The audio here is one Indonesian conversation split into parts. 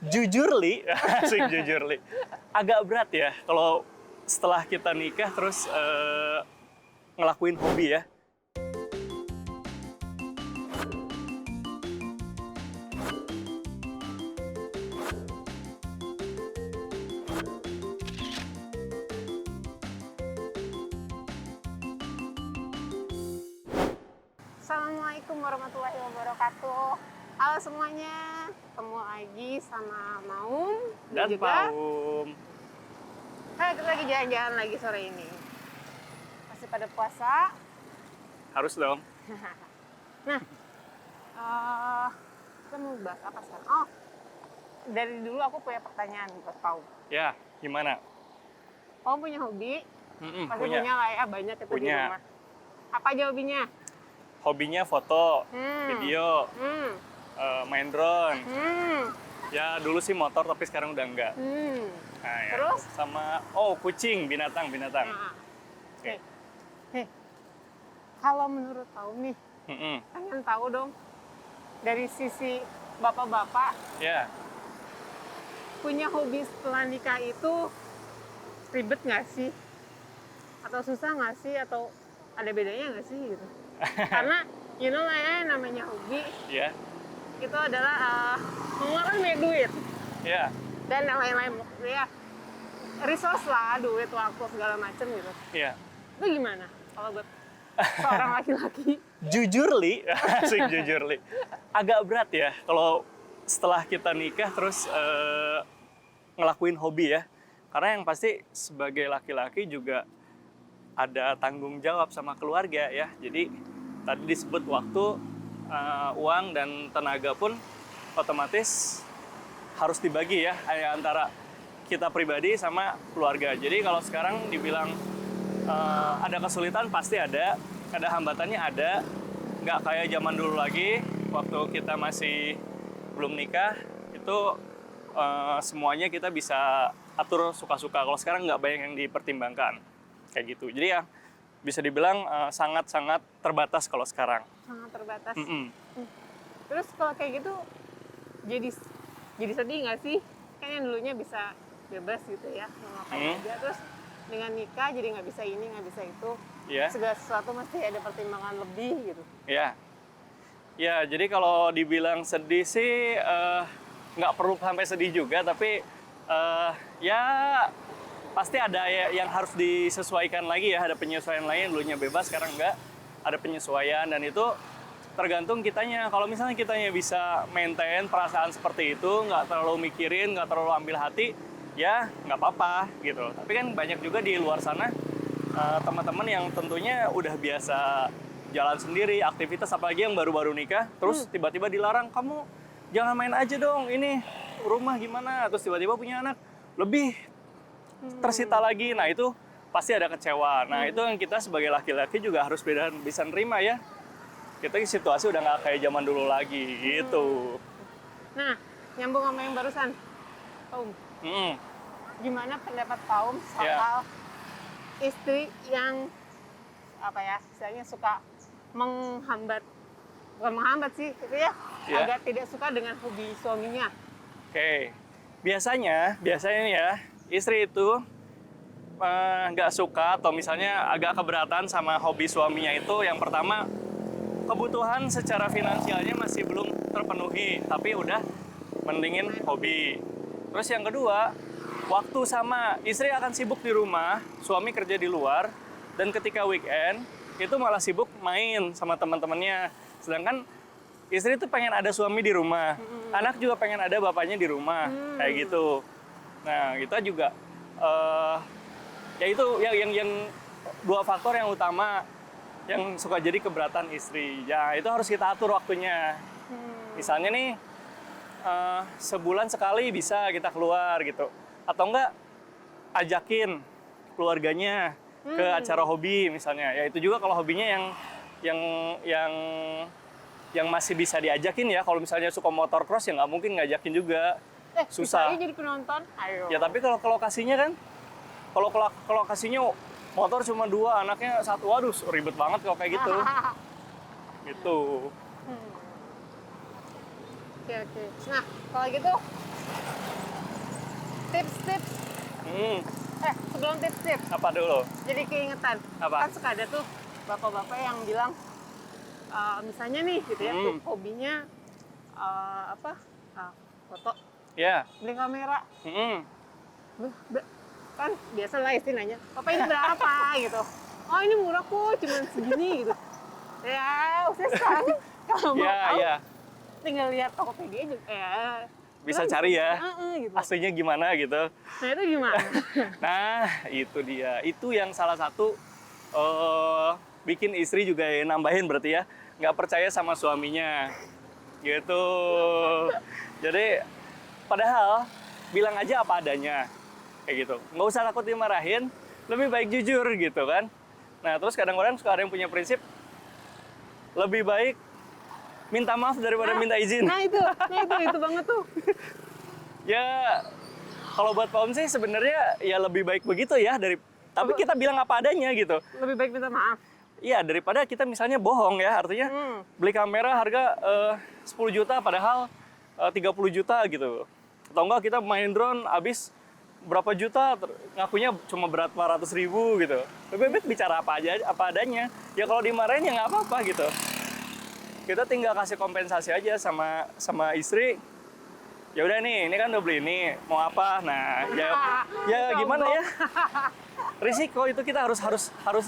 Jujur Li, asik jujur Li. Agak berat ya kalau setelah kita nikah terus ngelakuin hobi ya. Assalamualaikum warahmatullahi wabarakatuh. Halo semuanya, ketemu lagi sama Maum Dan juga Paum. kita lagi jalan-jalan lagi sore ini. Masih pada puasa. Harus dong. Nah, kita mau bahas apa sekarang? Oh, dari dulu aku punya pertanyaan buat Paum. Ya, gimana? Paum punya hobi? Pasti punya. punya lah ya, banyak itu di Punya. rumah. Apa aja hobinya? Hobinya foto, video, main drone. Ya dulu sih motor tapi sekarang udah enggak. Nah, ya. Terus? Sama kucing, binatang. Nah, Oke. Kalau menurut Paum nih, pengen tahu dong dari sisi bapak-bapak Ya. punya hobi setelah nikah itu ribet nggak sih? Atau susah nggak sih? Atau ada bedanya nggak sih gitu? Karena you know lah ya, namanya hobi Ya. itu adalah mengeluarkan banyak duit Ya. dan yang lain-lain ya, resource lah, duit, waktu segala macem gitu. Ya. Itu gimana kalau buat seorang laki-laki? Jujur Li, asik jujur Li. Agak berat ya kalau setelah kita nikah terus ngelakuin hobi ya. Karena yang pasti sebagai laki-laki juga ada tanggung jawab sama keluarga ya. Jadi tadi disebut waktu, uang dan tenaga pun otomatis harus dibagi ya antara kita pribadi sama keluarga. Jadi kalau sekarang dibilang ada kesulitan pasti ada hambatannya ada. Nggak kayak zaman dulu lagi waktu kita masih belum nikah itu semuanya kita bisa atur suka-suka. Kalau sekarang nggak banyak yang dipertimbangkan kayak gitu. Jadi ya bisa dibilang sangat-sangat terbatas kalau sekarang. Sangat terbatas. Terus kalau kayak gitu jadi sedih nggak sih? Kan yang dulunya bisa bebas gitu ya, mau ngapain aja. Terus dengan nikah jadi nggak bisa ini, nggak bisa itu. Iya. Segala sesuatu mesti ada pertimbangan lebih gitu. Ya. Ya, jadi kalau dibilang sedih sih nggak perlu sampai sedih juga, tapi ya pasti ada yang harus disesuaikan lagi ya, ada penyesuaian lain, dulunya bebas, sekarang enggak, ada penyesuaian dan itu tergantung kitanya. Kalau misalnya kitanya bisa maintain perasaan seperti itu, nggak terlalu mikirin, nggak terlalu ambil hati, ya nggak apa-apa gitu. Tapi kan banyak juga di luar sana teman-teman yang tentunya udah biasa jalan sendiri, aktivitas, apalagi yang baru-baru nikah, terus tiba-tiba dilarang, kamu jangan main aja dong, ini rumah gimana, terus tiba-tiba punya anak, lebih tersita lagi. Nah itu pasti ada kecewa. Nah itu yang kita sebagai laki-laki juga harus bisa nerima ya. Kita situasi udah nggak kayak zaman dulu lagi gitu. Nah, nyambung sama yang barusan, Paum. Gimana pendapat Paum soal istri yang istilahnya suka menghambat, bukan menghambat sih, itu ya, agak tidak suka dengan hobi suaminya. Oke. Biasanya nih ya, istri itu nggak suka atau misalnya agak keberatan sama hobi suaminya itu, yang pertama kebutuhan secara finansialnya masih belum terpenuhi, tapi udah mendingin hobi. Terus yang kedua, waktu sama istri akan sibuk di rumah, suami kerja di luar, dan ketika weekend itu malah sibuk main sama teman-temannya. Sedangkan istri tuh pengen ada suami di rumah, anak juga pengen ada bapaknya di rumah, kayak gitu. Nah, kita juga ya itu yang dua faktor yang utama yang suka jadi keberatan istri. Ya, itu harus kita atur waktunya. Misalnya nih sebulan sekali bisa kita keluar gitu. Atau enggak ajakin keluarganya ke acara hobi misalnya. Ya itu juga kalau hobinya yang masih bisa diajakin ya. Kalau misalnya suka motor cross ya nggak mungkin ngajakin juga. Susah. Bisa jadi penonton. Ayo. Ya tapi kalau ke lokasinya kan, kalau ke lokasinya motor cuma 2, anaknya 1, waduh ribet banget kalau kayak gitu. Gitu. Oke. Nah, kalau gitu Tips-tips. Hmm, Sebelum tips-tips. apa dulu? Jadi keingetan. Apa? Kan suka ada tuh bapak-bapak yang bilang, misalnya nih gitu ya, hobinya foto, Ya. beli kamera. Hmm. Kan biasa lah istilahnya, Papa ini berapa gitu. Oh ini murah kok, cuma segini gitu. Ya, saya sekarang kalau mau tahu, Ya. tinggal lihat Tokopedia juga. Bisa kan cari ya. gitu. Aslinya gimana gitu. Nah itu gimana? Nah, itu dia. Itu yang salah satu bikin istri juga ya, nambahin berarti ya. Nggak percaya sama suaminya. Gitu. Jadi, padahal bilang aja apa adanya. Kayak gitu. Nggak usah takut dimarahin, lebih baik jujur gitu kan. Nah, terus kadang-kadang suka ada yang punya prinsip, lebih baik minta maaf daripada minta izin. Nah itu banget tuh. Ya, kalau buat Pak Om sih sebenarnya ya lebih baik begitu ya tapi kita bilang apa adanya gitu. Lebih baik minta maaf. Iya, daripada kita misalnya bohong ya, artinya beli kamera harga 10 juta padahal 30 juta gitu. Atau enggak kita main drone habis berapa juta ngakunya cuma berat 400.000 gitu. Lebih baik bicara apa adanya. Ya kalau dimarahin ya nggak apa-apa gitu. Kita tinggal kasih kompensasi aja sama istri. Ya udah nih, ini kan udah beli ini, mau apa? Nah, ya gimana ya? Risiko itu kita harus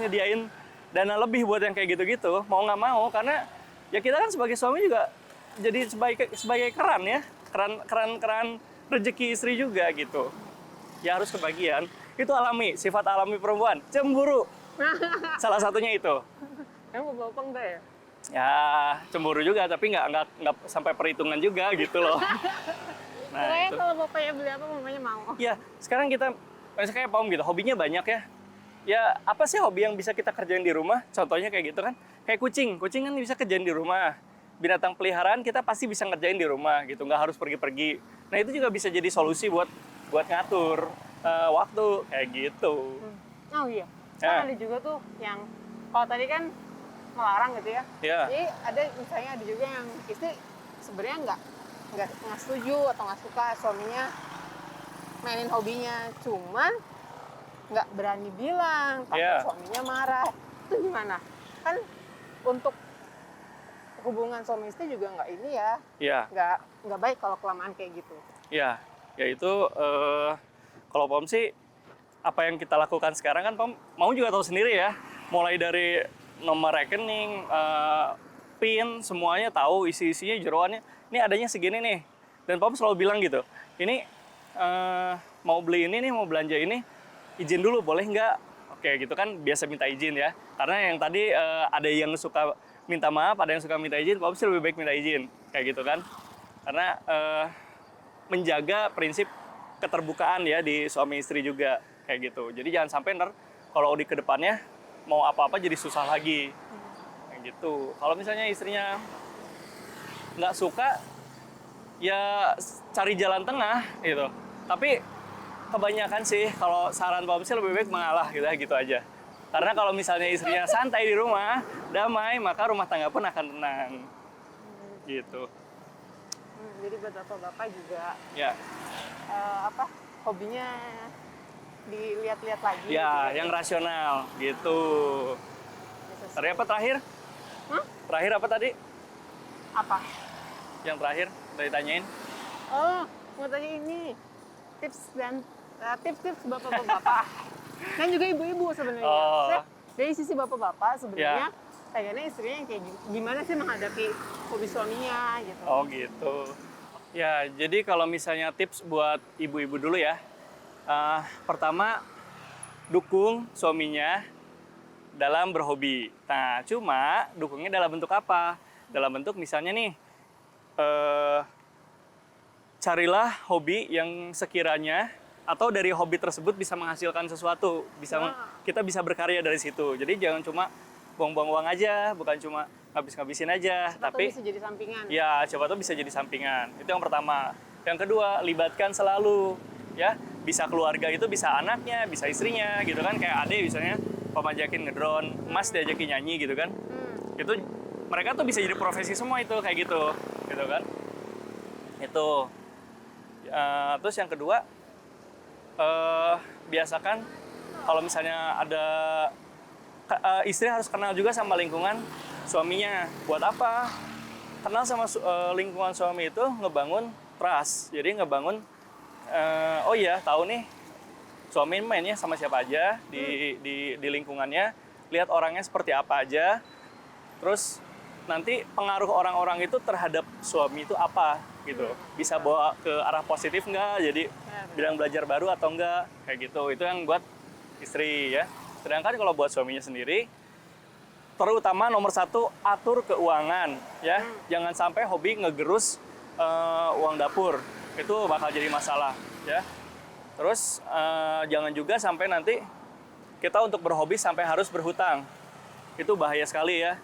nyediain dana lebih buat yang kayak gitu-gitu, mau nggak mau, karena ya kita kan sebagai suami juga jadi sebagai keran ya, keran rezeki istri juga gitu. Ya harus kebagian. Itu sifat alami perempuan, cemburu. Salah satunya itu. Kamu bawa enggak ya? Ya cemburu juga, tapi nggak sampai perhitungan juga gitu loh. Nah, Pokoknya itu. kalau bapaknya beli apa, mamanya mau. Ya, sekarang kita, misalnya kayak Pak Om gitu, hobinya banyak ya. Ya, apa sih hobi yang bisa kita kerjain di rumah? Contohnya kayak gitu kan. Kayak kucing kan bisa kerjain di rumah. Binatang peliharaan kita pasti bisa ngerjain di rumah gitu, nggak harus pergi-pergi. Nah, itu juga bisa jadi solusi buat ngatur waktu, kayak gitu. Oh iya, Ya. kan ada juga tuh yang, kalau tadi kan melarang gitu ya. Ya. Jadi ada juga yang istri sebenarnya nggak setuju atau nggak suka suaminya mainin hobinya, cuman nggak berani bilang, takut Yeah. suaminya marah. Itu gimana? Kan untuk hubungan suami istri juga nggak ini ya, Iya. nggak baik kalau kelamaan kayak gitu. Ya, yaitu kalau Pom sih apa yang kita lakukan sekarang kan Pom mau juga tahu sendiri ya, mulai dari nomor rekening, PIN, semuanya tahu isi-isinya, jeroannya. Ini adanya segini nih, dan Pom selalu bilang gitu, ini mau beli ini nih, mau belanja ini, izin dulu boleh nggak? Oke gitu kan, biasa minta izin ya. Karena yang tadi ada yang suka minta maaf, ada yang suka minta izin, Pom sih lebih baik minta izin, kayak gitu kan. Karena menjaga prinsip keterbukaan ya di suami istri juga kayak gitu. Jadi jangan sampai ntar kalau di kedepannya mau apa-apa jadi susah lagi kayak gitu. Kalau misalnya istrinya nggak suka, ya cari jalan tengah gitu. Tapi kebanyakan sih kalau saran Pak Om sih lebih baik mengalah gitu aja. Karena kalau misalnya istrinya santai di rumah, damai, maka rumah tangga pun akan tenang gitu. Jadi buat bapak-bapak juga Ya. Hobinya dilihat-lihat lagi. Ya, gitu. yang rasional gitu. Tadi apa terakhir? Hah? Terakhir apa tadi? Apa? Yang terakhir udah ditanyain. Oh, mau tanya ini tips bapak-bapak dan juga ibu-ibu sebenarnya. Oh. Saya, dari sisi bapak-bapak sebenarnya Ya. pengennya istrinya yang kayak gimana sih menghadapi hobi suaminya gitu. Oh gitu. Ya, jadi kalau misalnya tips buat ibu-ibu dulu ya. Pertama, dukung suaminya dalam berhobi. Nah, cuma dukungnya dalam bentuk apa? Dalam bentuk misalnya nih, carilah hobi yang sekiranya atau dari hobi tersebut bisa menghasilkan sesuatu, kita bisa berkarya dari situ. Jadi jangan cuma buang-buang uang aja, bukan cuma ngabis-ngabisin aja, tapi bisa jadi sampingan. ya coba tuh bisa jadi sampingan. Itu yang pertama. Yang kedua, libatkan selalu ya, bisa keluarga itu bisa anaknya, bisa istrinya gitu kan, kayak Ade misalnya Papa ajakin ngedrone, Mas diajakin nyanyi gitu kan. Itu mereka tuh bisa jadi profesi semua itu kayak gitu kan. Itu. Terus yang kedua, biasakan kalau misalnya ada istri harus kenal juga sama lingkungan suaminya. Buat apa? Kenal sama lingkungan suami itu ngebangun trust. Jadi ngebangun, oh iya tahu nih suami mainnya sama siapa aja di lingkungannya, lihat orangnya seperti apa aja. Terus nanti pengaruh orang-orang itu terhadap suami itu apa gitu. Bisa bawa ke arah positif nggak? Jadi bidang belajar baru atau enggak? Kayak gitu. Itu yang buat istri ya. Sedangkan kalau buat suaminya sendiri, terutama nomor 1, atur keuangan ya. Jangan sampai hobi ngegerus uang dapur. Itu bakal jadi masalah ya. Terus jangan juga sampai nanti kita untuk berhobi sampai harus berhutang. Itu bahaya sekali ya.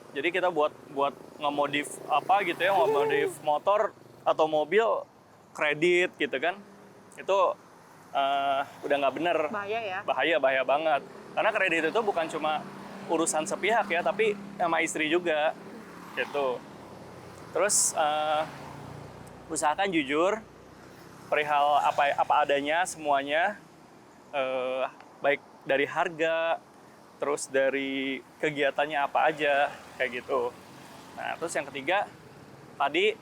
Jadi kita buat ngemodif apa gitu ya, ngemodif motor atau mobil kredit gitu kan. Itu udah nggak bener. Bahaya ya. Bahaya banget. Karena kredit itu bukan cuma urusan sepihak ya, tapi sama istri juga gitu. Terus usahakan jujur perihal apa adanya semuanya, baik dari harga, terus dari kegiatannya apa aja kayak gitu. Nah terus yang ketiga tadi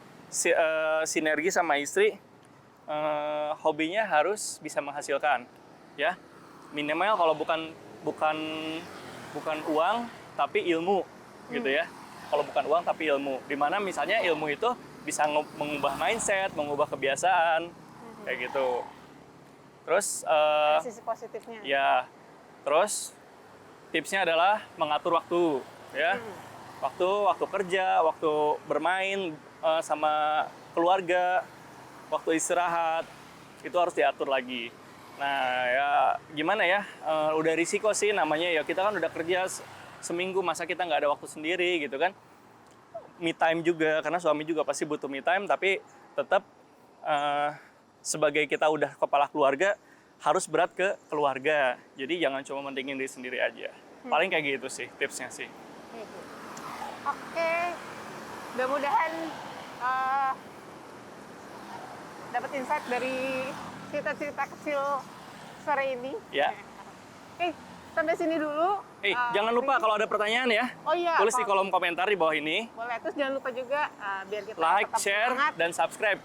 sinergi sama istri, hobinya harus bisa menghasilkan ya, minimal kalau bukan uang tapi ilmu gitu ya. Kalau bukan uang tapi ilmu, dimana misalnya ilmu itu bisa mengubah mindset, mengubah kebiasaan kayak gitu. Terus Sisi positifnya. ya, terus tipsnya adalah mengatur waktu ya. Waktu kerja, waktu bermain sama keluarga, waktu istirahat, itu harus diatur lagi. Nah ya gimana ya, udah risiko sih namanya ya, kita kan udah kerja seminggu, masa kita nggak ada waktu sendiri gitu kan. Me time juga, karena suami juga pasti butuh me time, tapi tetap sebagai kita udah kepala keluarga, harus berat ke keluarga. Jadi jangan cuma mentingin diri sendiri aja. Paling kayak gitu sih tipsnya sih. Oke, mudah-mudahan dapat insight dari cerita-cerita kecil sore ini. Ya. Oke, sampai sini dulu. Jangan lupa kalau ada pertanyaan ya, Oh iya, tulis di kolom komentar di bawah ini. boleh. Terus jangan lupa juga biar kita Like, tetap share, semangat. dan subscribe.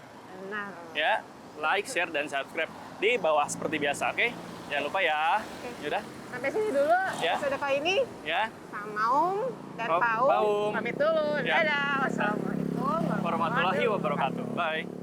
Nah, Ya, like, share, dan subscribe di bawah seperti biasa, oke? Jangan lupa ya. Yaudah, sampai sini dulu Ya. episode kali ini. ya. Sama Om dan Paum. Paum pamit dulu. Ya. Dadah. Wassalamualaikum Warahmatullahi wabarakatuh. Bye.